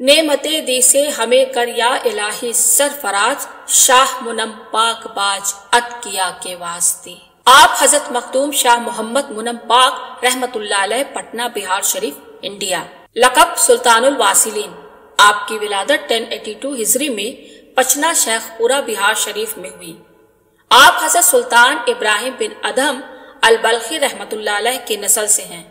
नेमते दी से हमें कर या इलाही सरफराज, शाह मुनम पाक बाज अत किया के वास्ते। आप हजरत मखदूम शाह मोहम्मद मुनम पाक रहमतुल्लाह अलैह, पटना, बिहार शरीफ, इंडिया। लक़ब सुल्तानुल वासिलीन। आपकी विलादत 1082 हिजरी में पचना शेखपुरा, बिहार शरीफ में हुई। आप हजरत सुल्तान इब्राहिम बिन अदहम अल बल्खी रहमतुल्लाह अलैह की नस्ल से हैं।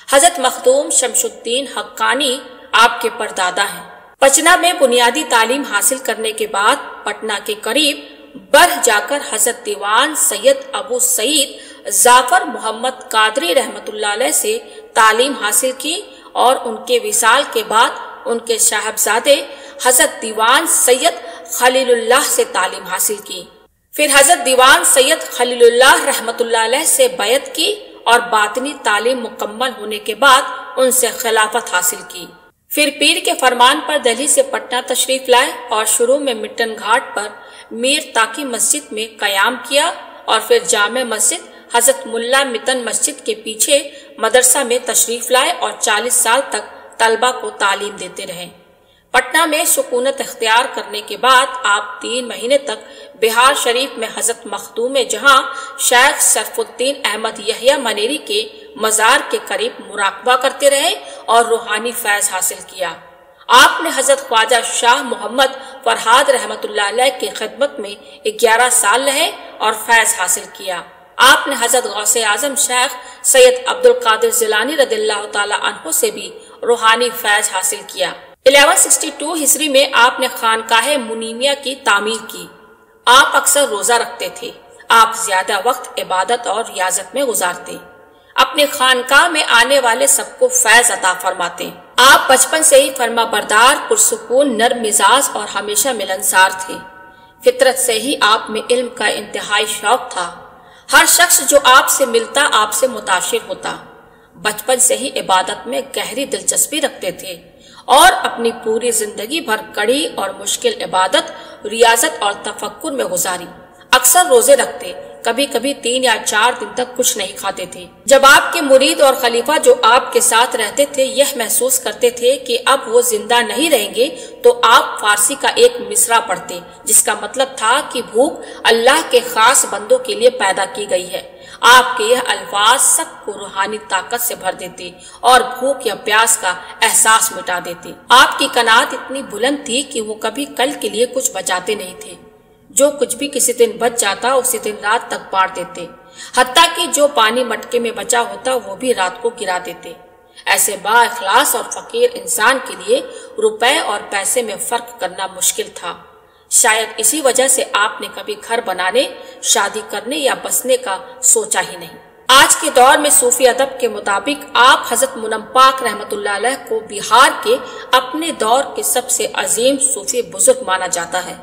हजरत मखदूम शमशुद्दीन हक्कानी आपके परदादा हैं। पचना में बुनियादी तालीम हासिल करने के बाद पटना के करीब बढ़ जाकर हजरत दीवान सैयद अबू सईद जाफर मोहम्मद कादरी रहमतुल्लाह अलैह से तालीम हासिल की और उनके विसाल के बाद उनके साहबजादे हजरत दीवान सैयद खलीलुल्लाह से तालीम हासिल की। फिर हजरत दीवान सैयद खलीलुल्लाह रहमतुल्लाह अलैह से बैत की और बातनी तालीम मुकम्मल होने के बाद उनसे खिलाफत हासिल की। फिर पीर के फरमान पर दिल्ली से पटना तशरीफ लाए और शुरू में मिट्टन घाट पर मीर ताकी मस्जिद में कयाम किया और फिर जामे मस्जिद हजरत मुल्ला मितन मस्जिद के पीछे मदरसा में तशरीफ लाए और 40 साल तक तलबा को तालीम देते रहे। पटना में सुकूनत इख्तियार करने के बाद आप 3 महीने तक बिहार शरीफ में हजरत मखदूम जहां शेख सरफुद्दीन अहमद यहिया मनेरी के मजार के करीब मुराकबा करते रहे और रूहानी फैज हासिल किया। आपने हजरत ख्वाजा शाह मोहम्मद फरहाद रहमतुल्लाह अलैह की खिदमत में 11 साल रहे और फैज हासिल किया। आपने हजरत गौसे आजम शेख सैयद अब्दुल कादिर जिलानी रदिल्लाहु ताला अन्हु से भी रूहानी फैज हासिल किया। 1162 हिजरी में आपने खानकाह मुनीमिया की तामीर की। आप अक्सर रोजा रखते थे। आप ज्यादा वक्त इबादत और रियाजत में गुजारते। अपने खानकाह में आने वाले सबको फैज अता फरमाते। आप बचपन से ही फरमा बरदार, पुरसुकून, नर्म मिजाज और हमेशा मिलनसार थे। फितरत से ही आप में इल्म का इंतहाई शौक था। हर शख्स जो आपसे मिलता आपसे मुताशिर होता। बचपन से ही इबादत में गहरी दिलचस्पी रखते थे और अपनी पूरी जिंदगी भर कड़ी और मुश्किल इबादत, रियाजत और तफक्कुर में गुजारी। अक्सर रोजे रखते, कभी कभी 3 या 4 दिन तक कुछ नहीं खाते थे। जब आपके मुरीद और खलीफा जो आपके साथ रहते थे यह महसूस करते थे कि अब वो जिंदा नहीं रहेंगे तो आप फारसी का एक मिसरा पढ़ते जिसका मतलब था कि भूख अल्लाह के खास बंदों के लिए पैदा की गई है। आपके यह अल्फाज सबको रूहानी ताकत से भर देते और भूख या प्यास का एहसास मिटा देते। आपकी कनात इतनी बुलंद थी कि वो कभी कल के लिए कुछ बचाते नहीं थे। जो कुछ भी किसी दिन बच जाता उसी दिन रात तक बांट देते, हत्ता कि जो पानी मटके में बचा होता वो भी रात को गिरा देते। ऐसे बाइखलास और फकीर इंसान के लिए रुपए और पैसे में फर्क करना मुश्किल था। शायद इसी वजह से आपने कभी घर बनाने, शादी करने या बसने का सोचा ही नहीं। आज के दौर में सूफी अदब के मुताबिक आप हजरत मुनम पाक रहमतुल्लाह अलैह को बिहार के अपने दौर के सबसे अजीम सूफी बुजुर्ग माना जाता है।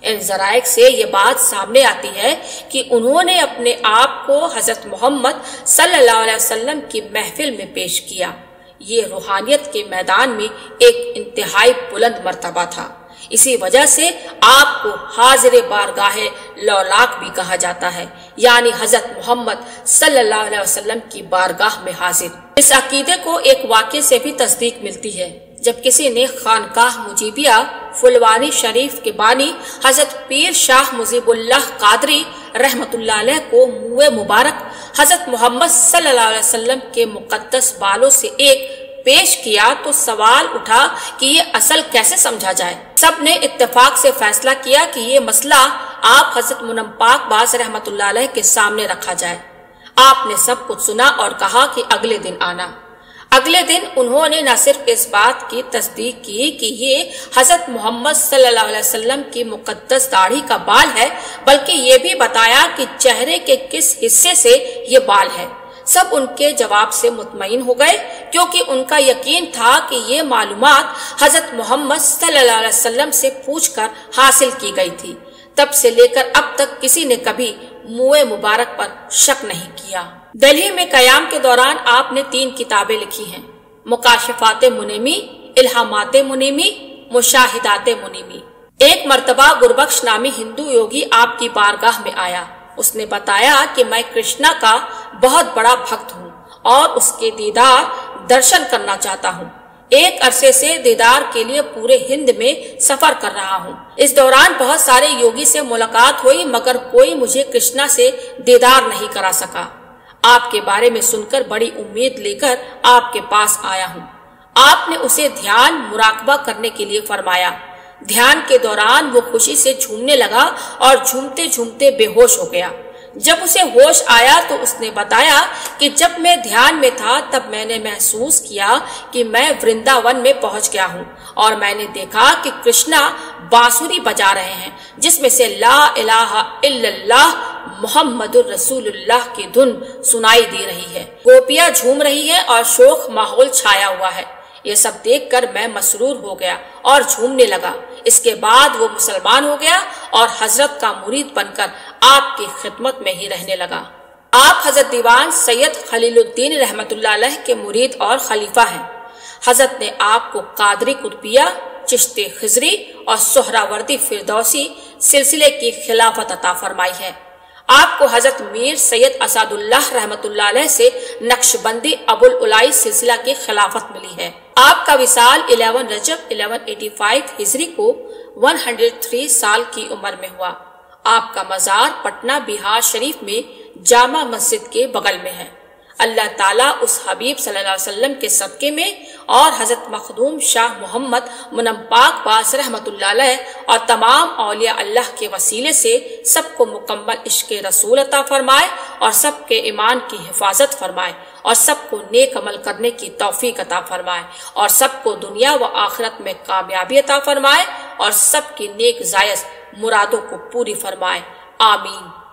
इन जराइक से ये बात सामने आती है कि उन्होंने अपने आप को हजरत मोहम्मद सल्लल्लाहु अलैहि वसल्लम की महफिल में पेश किया। ये रूहानियत के मैदान में एक इंतहाई बुलंद मर्तबा था। इसी वजह से आपको हाजिर बारगाहे लौलाक भी कहा जाता है, यानी हजरत मोहम्मद सल्लल्लाहु अलैहि वसल्लम की बारगाह में हाजिर। इस अकीदे को एक वाक़े से भी तस्दीक मिलती है। जब किसी ने खानकाह मुजीबिया फुलवारी शरीफ के बानी हजरत पीर शाह मुजीबुल्लाह कादरी रहमतुल्लाह अलैह को मुँह मुबारक हजरत मोहम्मद सल्लल्लाहु अलैहि वसल्लम के मुकद्दस बालों से एक पेश किया तो सवाल उठा कि ये असल कैसे समझा जाए। सब ने इत्तेफाक से फैसला किया कि ये मसला आप हजरत मुनम पाक बाज रहमतुल्लाह अलैह के सामने रखा जाए। आपने सब कुछ सुना और कहा कि अगले दिन आना। अगले दिन उन्होंने न सिर्फ इस बात की तस्दीक की कि ये हजरत मोहम्मद सल्लल्लाहु अलैहि वसल्लम की मुकद्दस दाढ़ी का बाल है, बल्कि ये भी बताया कि चेहरे के किस हिस्से से ये बाल है। सब उनके जवाब से मुतमईन हो गए क्योंकि उनका यकीन था कि ये मालूमात हजरत मोहम्मद सल्लल्लाहु अलैहि वसल्लम से पूछकर हासिल की गई थी। तब से लेकर अब तक किसी ने कभी मुँह मुबारक पर शक नहीं किया। दिल्ली में कयाम के दौरान आपने 3 किताबें लिखी हैं, मुकाशफाते मुनीमी, इल्हामाते मुनीमी, मुशाहिदाते मुनीमी। एक मर्तबा गुरबख्श नामी हिंदू योगी आपकी बारगाह में आया। उसने बताया कि मैं कृष्णा का बहुत बड़ा भक्त हूँ और उसके दीदार दर्शन करना चाहता हूँ। ایک عرصے سے دیدار کے لیے پورے ہند میں سفر کر رہا ہوں۔ اس دوران بہت سارے یوگی سے ملاقات ہوئی مگر کوئی مجھے کرشنا سے دیدار نہیں کرا سکا۔ آپ کے بارے میں سن کر بڑی امید لے کر آپ کے پاس آیا ہوں۔ آپ نے اسے دھیان مراقبہ کرنے کے لیے فرمایا۔ دھیان کے دوران وہ خوشی سے جھومنے لگا اور جھومتے جھومتے بے ہوش ہو گیا۔ جب اسے ہوش آیا تو اس نے بتایا کہ جب میں دھیان میں تھا تب میں نے محسوس کیا کہ میں ورنداون میں پہنچ گیا ہوں اور میں نے دیکھا کہ کرشنا بانسری بجا رہے ہیں جس میں سے لا الہ الا اللہ محمد الرسول اللہ کی دھن سنائی دے رہی ہے۔ گوپیاں جھوم رہی ہیں اور شوق ماحول چھایا ہوا ہے۔ یہ سب دیکھ کر میں مسرور ہو گیا اور جھومنے لگا۔ اس کے بعد وہ مسلمان ہو گیا اور حضرت کا مرید بن کر آپ کی خدمت میں ہی رہنے لگا۔ آپ حضرت دیوان سید خلیل الدین رحمت اللہ علیہ کے مرید اور خلیفہ ہیں۔ حضرت نے آپ کو قادری قطبیہ، چشتی خضری اور سہراوردی فردوسی سلسلے کی خلافت عطا فرمائی ہے۔ آپ کو حضرت میر سید اسد اللہ رحمت اللہ علیہ سے نقشبندی ابو العلائی سلسلہ کی خلافت ملی ہے۔ آپ کا وصال 11 رجب 1185 ہجری کو 103 سال کی عمر میں ہوا۔ آپ کا مزار پٹنہ بہار شریف میں جامع مسجد کے بغل میں ہے۔ اللہ تعالیٰ اس حبیب صلی اللہ علیہ وسلم کے صدقے میں اور حضرت مخدوم شاہ محمد منم پاک باز رحمت اللہ علیہ اور تمام اولیاء اللہ کے وسیلے سے سب کو مکمل عشق رسول عطا فرمائے اور سب کے ایمان کی حفاظت فرمائے اور سب کو نیک عمل کرنے کی توفیق عطا فرمائے اور سب کو دنیا و آخرت میں کامیابی عطا فرمائے اور سب کی نیک زائز مرادوں کو پوری فرمائے۔ آمین۔